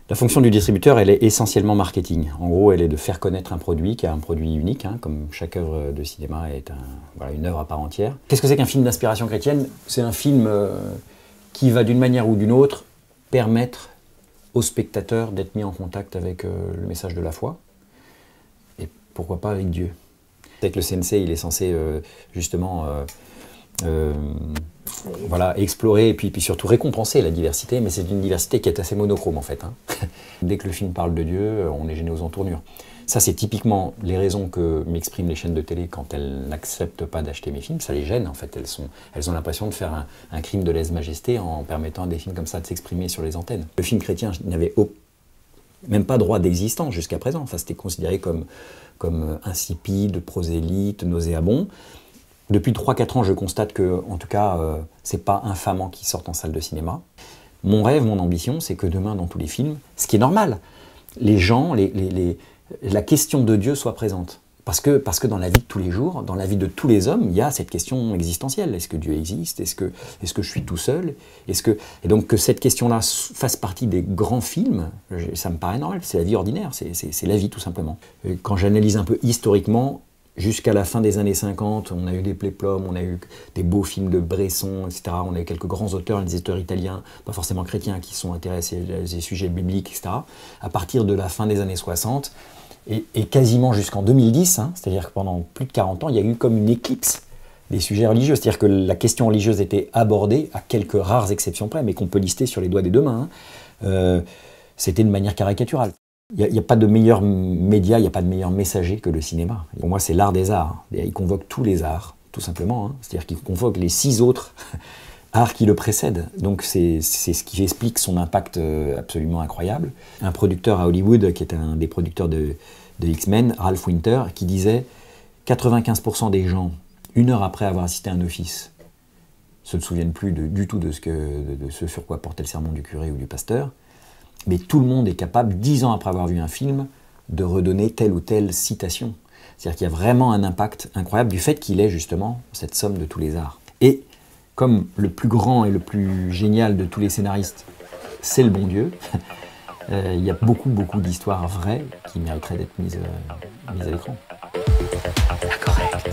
La fonction du distributeur, elle est essentiellement marketing. En gros, elle est de faire connaître un produit qui est un produit unique, hein, comme chaque œuvre de cinéma est voilà, une œuvre à part entière. Qu'est-ce que c'est qu'un film d'inspiration chrétienne? C'est un film qui va d'une manière ou d'une autre permettre au spectateur d'être mis en contact avec le message de la foi, et pourquoi pas avec Dieu. C'est que le sensei, il est censé justement voilà, explorer et puis surtout récompenser la diversité, mais c'est une diversité qui est assez monochrome en fait. Hein. Dès que le film parle de Dieu, on est gêné aux entournures. Ça, c'est typiquement les raisons que m'expriment les chaînes de télé quand elles n'acceptent pas d'acheter mes films. Ça les gêne en fait. Elles ont l'impression de faire un crime de lèse-majesté en permettant à des films comme ça de s'exprimer sur les antennes. Le film chrétien n'avait même pas droit d'existence jusqu'à présent. Enfin, c'était considéré comme insipide, prosélyte, nauséabond. Depuis 3-4 ans, je constate que, en tout cas, c'est pas infamant qu'ils sortent en salle de cinéma. Mon rêve, mon ambition, c'est que demain, dans tous les films, ce qui est normal, les gens, la question de Dieu soit présente. Parce que dans la vie de tous les jours, dans la vie de tous les hommes, il y a cette question existentielle. Est-ce que Dieu existe? Est-ce que je suis tout seul? Et donc que cette question-là fasse partie des grands films, ça me paraît normal. C'est la vie ordinaire, c'est la vie tout simplement. Et quand j'analyse un peu historiquement, jusqu'à la fin des années 50, on a eu des péplums, on a eu des beaux films de Bresson, etc. On a eu quelques grands auteurs, des auteurs italiens, pas forcément chrétiens, qui sont intéressés à des sujets bibliques, etc. À partir de la fin des années 60, et quasiment jusqu'en 2010, hein, c'est-à-dire que pendant plus de 40 ans, il y a eu comme une éclipse des sujets religieux. C'est-à-dire que la question religieuse était abordée, à quelques rares exceptions près, mais qu'on peut lister sur les doigts des deux mains. Hein. C'était de manière caricaturale. Il n'y a pas de meilleur média, il n'y a pas de meilleur messager que le cinéma. Pour moi, c'est l'art des arts. Il convoque tous les arts, tout simplement. Hein. C'est-à-dire qu'il convoque les 6 autres arts qui le précèdent. Donc c'est ce qui explique son impact absolument incroyable. Un producteur à Hollywood, qui est un des producteurs de X-Men, Ralph Winter, qui disait 95% des gens, 1 heure après avoir assisté à un office, se souviennent plus du tout de ce sur quoi portait le sermon du curé ou du pasteur. Mais tout le monde est capable, 10 ans après avoir vu un film, de redonner telle ou telle citation. C'est-à-dire qu'il y a vraiment un impact incroyable du fait qu'il est justement cette somme de tous les arts. Et comme le plus grand et le plus génial de tous les scénaristes, c'est le bon Dieu, il y a beaucoup d'histoires vraies qui mériteraient d'être mises à l'écran. Correct.